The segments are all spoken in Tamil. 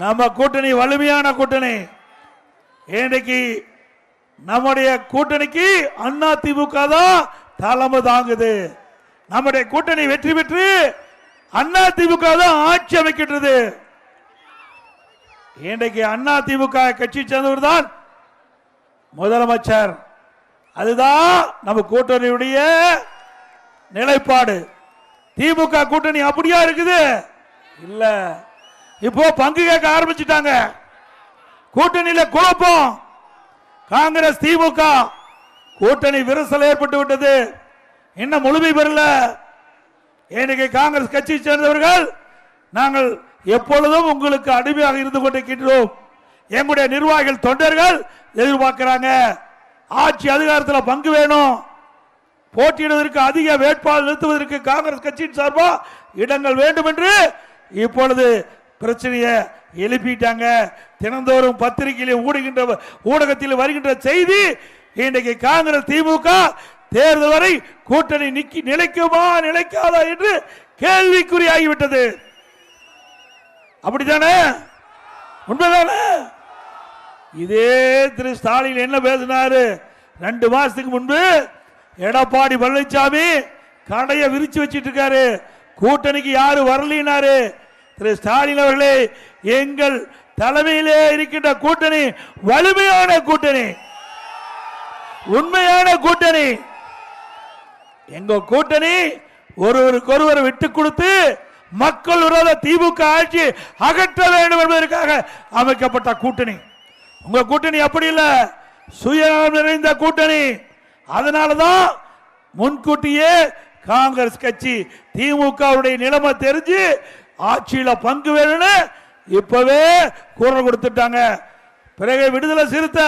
நம்ம கூட்டணி வலிமையான கூட்டணி. இன்றைக்கு நம்முடைய கூட்டணிக்கு அண்ணா திமுக தான் தலைமை தாங்குது. நம்முடைய கூட்டணி வெற்றி பெற்று அண்ணா திமுக தான் ஆட்சி அமைக்கின்றது. இன்றைக்கு அண்ணா திமுக கட்சி சேர்ந்தவர் தான் முதலமைச்சர். அதுதான் நம்ம கூட்டணியுடைய நிலைப்பாடு. திமுக கூட்டணி அப்படியா இருக்குது இல்ல. இப்போ பங்கு கேட்க ஆரம்பிச்சுட்டாங்க. கூட்டணியில குழப்பம். காங்கிரஸ் திமுக கூட்டணி விரிசல் ஏற்பட்டு விட்டது. இன்னும் முழுமை பெறல. இன்னைக்கு காங்கிரஸ் கட்சியை சேர்ந்தவர்கள் நாங்கள் எப்பொழுதும் உங்களுக்கு அடிமையாக இருந்து கொண்டிருக்கின்றோம். எங்களுடைய நிர்வாகிகள் தொண்டர்கள் எதிர்பார்க்கிறாங்க ஆட்சி அதிகாரத்தில் பங்கு வேணும். போட்டியிடுவதற்கு அதிக வேட்பாளர் நிறுத்துவதற்கு காங்கிரஸ் கட்சியின் சார்பாக இடங்கள் வேண்டும் என்று இப்பொழுது பிரச்சனையை எழுப்பிட்டாங்க. தினந்தோறும் பத்திரிகையில் ஊடகத்தில் வருகின்ற செய்தி இன்றைக்கு காங்கிரஸ் திமுக தேர்தல் வரை கூட்டணி நிலைக்குமா நிலைக்காதா என்று கேள்விக்குறியாகிவிட்டது. அப்படித்தானே? உண்மைதானே? இதே திரு ஸ்டாலின் என்ன பேசினாரு 2 மாசத்துக்கு முன்பு? எடப்பாடி பழனிசாமி கடையை விரிச்சு வச்சிட்டு இருக்காரு. கூட்டணிக்கு யாரு வரலினாரு. திரு ஸ்டாலின் அவர்களே, எங்கள் தலைமையிலே இருக்கின்ற கூட்டணி வலிமையான கூட்டணி, உண்மையான கூட்டணி. எங்க கூட்டணி ஒருவருக்கொருவர் விட்டு கொடுத்து மக்கள் விரோத திமுக ஆட்சி அகற்ற வேண்டும் என்பதற்காக அமைக்கப்பட்ட கூட்டணி. உங்க கூட்டணி அப்படி இல்ல, சுயநலம் நிறைந்த கூட்டணி. அதனாலதான் முன்கூட்டியே காங்கிரஸ் கட்சி திமுகவுடைய நிலைமை தெரிஞ்சு ஆட்சியில பங்கு வேணும்னு இப்பவே குரல் கொடுத்துட்டாங்க. பிறகு விடுதலை சிறுத்தை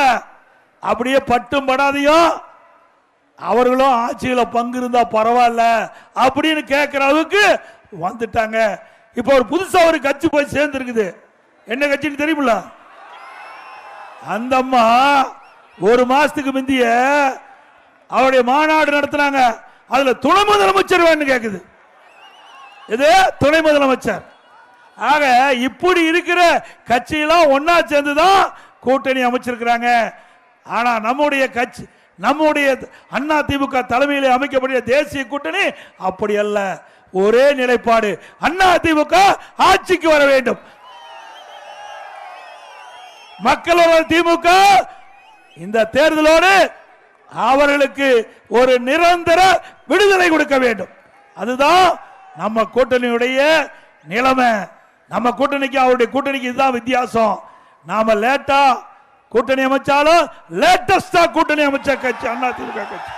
அப்படியே பட்டும் படாதையும் அவர்களும் ஆட்சியில பங்கு இருந்தா பரவாயில்ல அப்படின்னு கேட்கிற அளவுக்கு வந்துட்டாங்க. இப்ப ஒரு புதுசா ஒரு கட்சி போய் சேர்ந்து இருக்குது. என்ன கட்சின்னு தெரியுமில்ல? அந்த அம்மா 1 மாசத்துக்கு முந்திய அவருடைய மாநாடு நடத்தினாங்க. அதுல துணை முதலமைச்சர் வேணும் கேக்குது. இது துணை முதலமைச்சர். ஆக இப்படி இருக்கிற கட்சியெல்லாம் ஒன்னா சேர்ந்துதான் கூட்டணி அமைச்சிருக்கிறாங்க. ஆனா நம்முடைய கட்சி, நம்முடைய அண்ணா திமுக தலைமையிலே அமைக்கப்பட்ட தேசிய கூட்டணி அப்படி அல்ல. ஒரே நிலைப்பாடு, அண்ணா திமுக ஆட்சிக்கு வர வேண்டும். மக்களோட திமுக இந்த தேர்தலோடு அவர்களுக்கு ஒரு நிரந்தர விடுதலை கொடுக்க வேண்டும். அதுதான் நம்ம கூட்டணியுடைய நிலைமை. நம்ம கூட்டணிக்கு அவருடைய கூட்டணிக்கு இதுதான் வித்தியாசம். நாம லேட்டா கூட்டணி அமைச்சாலும் லேட்டஸ்டா கூட்டணி அமைச்ச கட்சி அண்ணா திமுக கட்சி.